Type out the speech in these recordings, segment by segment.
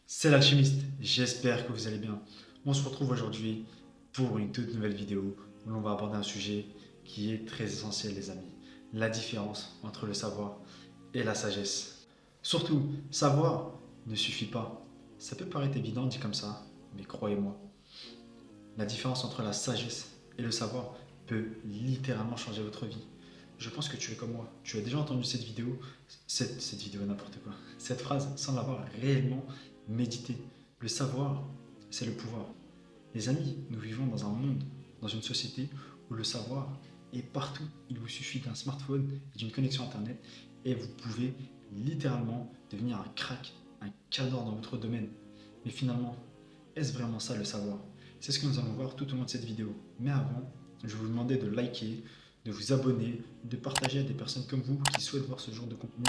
C'est l'alchimiste, j'espère que vous allez bien. On se retrouve aujourd'hui pour une toute nouvelle vidéo où l'on va aborder un sujet qui est très essentiel les amis. La différence entre le savoir et la sagesse. Surtout, savoir ne suffit pas. Ça peut paraître évident dit comme ça, mais croyez-moi, la différence entre la sagesse et le savoir peut littéralement changer votre vie. Je pense que tu es comme moi. Tu as déjà entendu cette vidéo, cette vidéo n'importe quoi, cette phrase sans l'avoir réellement médité. Le savoir, c'est le pouvoir. Les amis, nous vivons dans un monde, dans une société où le savoir est partout. Il vous suffit d'un smartphone et d'une connexion internet et vous pouvez littéralement devenir un crack, un cadre dans votre domaine. Mais finalement, est-ce vraiment ça le savoir? C'est ce que nous allons voir tout au long de cette vidéo. Mais avant, je vais vous demander de liker, de vous abonner, de partager à des personnes comme vous qui souhaitent voir ce genre de contenu.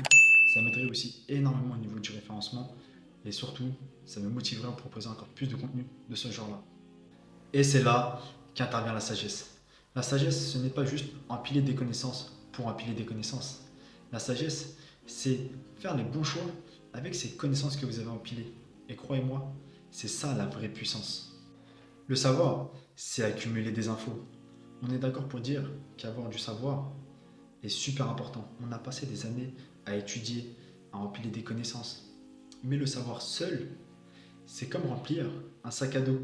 Ça m'aiderait aussi énormément au niveau du référencement et surtout, ça me motiverait à vous proposer encore plus de contenu de ce genre-là. Et c'est là qu'intervient la sagesse. La sagesse, ce n'est pas juste empiler des connaissances pour empiler des connaissances. La sagesse, c'est faire les bons choix avec ces connaissances que vous avez empilées. Et croyez-moi, c'est ça la vraie puissance. Le savoir, c'est accumuler des infos. On est d'accord pour dire qu'avoir du savoir est super important. On a passé des années à étudier, à empiler des connaissances. Mais le savoir seul, c'est comme remplir un sac à dos.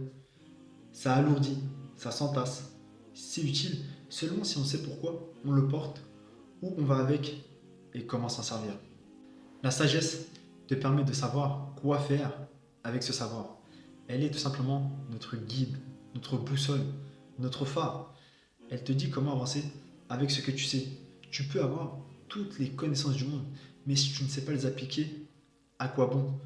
Ça alourdit, ça s'entasse. C'est utile seulement si on sait pourquoi on le porte, où on va avec et comment s'en servir. La sagesse te permet de savoir quoi faire avec ce savoir. Elle est tout simplement notre guide, notre boussole, notre phare. Elle te dit comment avancer avec ce que tu sais. Tu peux avoir toutes les connaissances du monde, mais si tu ne sais pas les appliquer, à quoi bon?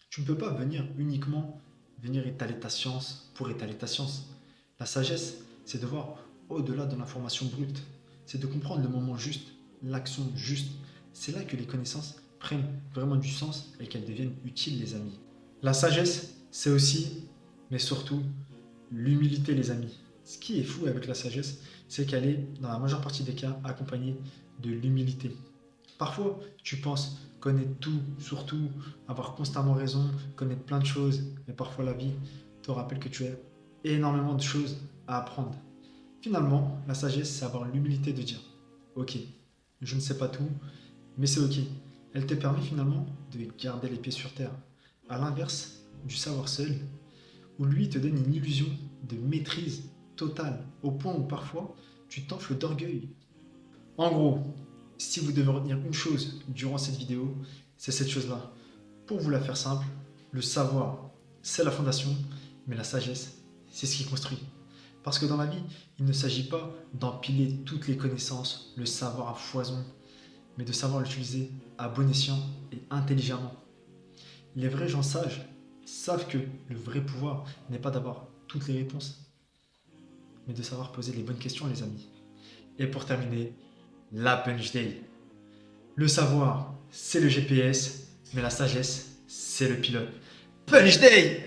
Tu ne peux pas venir étaler ta science pour étaler ta science. La sagesse, c'est de voir au-delà de l'information brute. C'est de comprendre le moment juste, l'action juste. C'est là que les connaissances prennent vraiment du sens et qu'elles deviennent utiles, les amis. La sagesse, c'est aussi, mais surtout, l'humilité, les amis. Ce qui est fou avec la sagesse, c'est qu'elle est, dans la majeure partie des cas, accompagnée de l'humilité. Parfois, tu penses connaître tout, surtout avoir constamment raison, connaître plein de choses, mais parfois la vie te rappelle que tu as énormément de choses à apprendre. Finalement, la sagesse, c'est avoir l'humilité de dire ok, je ne sais pas tout, mais c'est ok. Elle te permet finalement de garder les pieds sur terre. À l'inverse du savoir seul, où lui te donne une illusion de maîtrise totale, au point où parfois tu t'enfles d'orgueil. En gros, si vous devez retenir une chose durant cette vidéo, c'est cette chose-là. Pour vous la faire simple, le savoir, c'est la fondation, mais la sagesse, c'est ce qui construit. Parce que dans la vie, il ne s'agit pas d'empiler toutes les connaissances, le savoir à foison, mais de savoir l'utiliser à bon escient et intelligemment. Les vrais gens sages savent que le vrai pouvoir n'est pas d'avoir toutes les réponses, mais de savoir poser les bonnes questions, les amis. Et pour terminer, la punch day. Le savoir, c'est le GPS, mais la sagesse, c'est le pilote. Punch day!